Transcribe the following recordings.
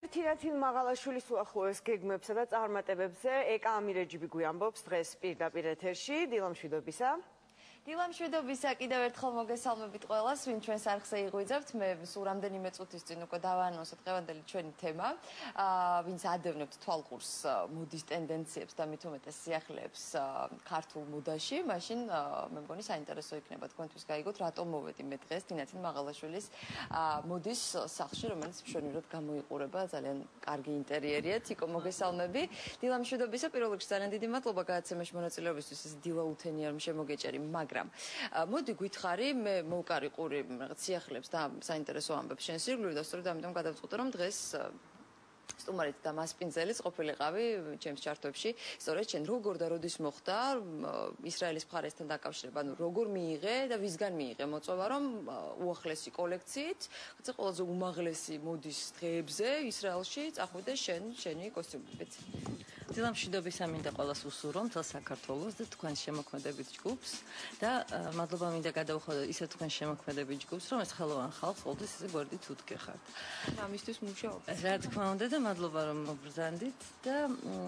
თინათინ მაღალაშვილის უახლოეს გეგმებსა და წარმატებებზე ეკა ამირეჯიბი გვიამბობს დღეს პირდაპირ ეთერში. დილამშვიდობისა. დილამშვიდობისა, კიდევ ერთხელ მოგესალმებით ყველას, ვინ ჩვენს არხზე იღვიძებთ. მე სულ რამდენიმე წუთის წინ უკვე დავაანონსოთ დღევანდელი ჩვენი თემა, ვინც ადევნებთ თვალყურს მოდის ტენდენციებს და მით უმეტეს სიახლეებს ქართულ მოდაში, მაშინ მე მგონი საინტერესო იქნება თქვენთვის გაიგოთ, რატომ მოვედი მე დღეს თინათინ მაღალაშვილის მოდის სახლში, რომელიც მშვენივრად გამოიყურება, ძალიან კარგი ინტერიერია. თიკო, მოგესალმები. დილამშვიდობისა, პირველ რიგში ძალიან დიდი მადლობა გადაცემაში მონაწილეობისთვის. ეს დილა უთენი არ შემოგეჭერი, მაგრამ მოდი გითხარი, მე მოვკარიყური რაღაც სიახლეებს და საინტერესო ამბებს შენს ირგვლივ და სწორედ ამიტომ გადავწყვიტე, რომ დღეს სტუმარით და მასპინძელის ყოფილიყავი ჩემს ჩარტებში, სწორედ შენ როგორ და როდის მოხდა ისრაელის მხარესთან დაკავშირება, ანუ როგორ მიიღე და ვისგან მიიღე მოწვევა, რომ უახლესი კოლექციით, ხოცა ყველაზე უმაღლესი მოდის დღეებზე ისრაელში წახვიდე შენი კოსტიუმებით. დილამშვიდობისა მინდა ყველას უსურვო მთელ საქართველოს და თქვენ შემოქმედებით ჯგუფს და მადლობა მინდა გადავუხადო ისე თქვენ შემოქმედებით ჯგუფს, რომ ეს ხელოვან ხალხს ყოველთვის ისე გვერდით უთგეხართ. ამისთვის მუშაობ. რა თქმა უნდა და მადლობა რომ მობრძანდით და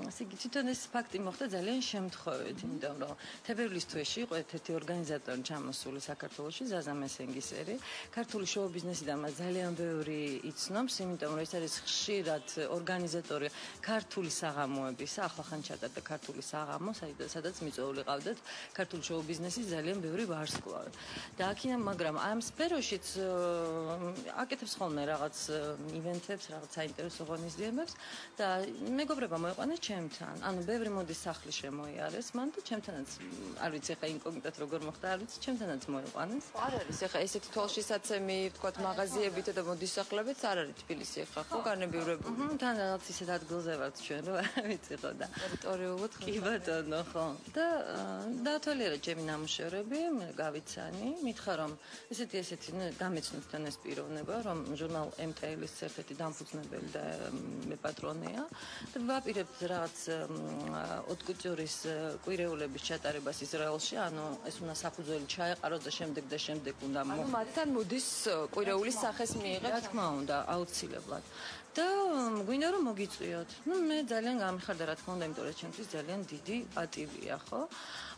ასე იგი თვითონ ეს ფაქტი მოხდა ძალიან შემთხვევით, იმიტომ რომ თებერვლის თვეში იყო ერთ-ერთი ორგანიზატორი ჩამოსული საქართველოში, ზაზა მესენგისერი. ქართული შოუ ბიზნესიდან მას ძალიან ბევრი იცნობს, იმიტომ რომ ეს არის ხშირად ორგანიზატორი ქართული საღამოების ახლახან ჩატარდა ქართული საღამო, სადაც მიწვეული ყავდათ ქართული შოუ ბიზნესის ძალიან ბევრი ვარსკვლავი. და აქედან, მაგრამ ამ სფეროშიც აკეთებს ხოლმე რაღაც ივენთებს, რაღაც საინტერესო ღონისძიებებს და მეგობრებმა მოიყვანეს ჩემთან. ანუ ბევრი მოდის სახლი შემოიარეს მან და ჩემთანაც არ ვიცი ხა ინკოგნიტად როგორ მოხდა, არ ვიცი, ჩემთანაც მოიყვანეს. არ არის ეხა ესეთი თვალშისაცემი, ვთქვათ, მაღაზიებით და მოდის სახლებიც არ არის თბილისი ეხა ხო განებივრებული. თან რაღაც ისეთ ადგილზე ვართ ჩვენ, რომ არ ვიცი ხო და ტერიტორიულად კი ბატონო, ხო. და დაათვალიერა ჩემი ნამუშევრები, მე გავიცანი, მითხრა რომ ესეთი გამეცნოთ თან ეს პიროვნება, რომ ჟურნალ MTL-ის ერთ-ერთი დამფუძნებელი და მე პატრონია და ვაპირებთ რაღაც ოტკუწურის კვირეულების ჩატარებას ისრაელში, ანუ ეს უნდა საფუძველი ჩაეყაროს და შემდეგ უნდა ანუ მათთან მოდის კვირეულის სახეს მიიღეთ? რა თქმა უნდა, აუცილებლად. და გვინდა რომ მოგიწვიოთ. ნუ მე ძალიან გამიხარდა რა თქმა უნდა, იმიტომ რომ ჩემთვის ძალიან დიდი პატივია, ხო?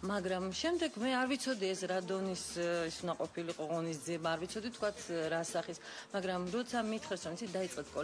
მაგრამ შემდეგ მე არ ვიცოდი ეს რა დონის ის უნდა ყოფილიყო ღონისძიება, არ ვიცოდი თქვათ რა სახის, მაგრამ როცა მითხრეს რომ იცი დაიწყეთ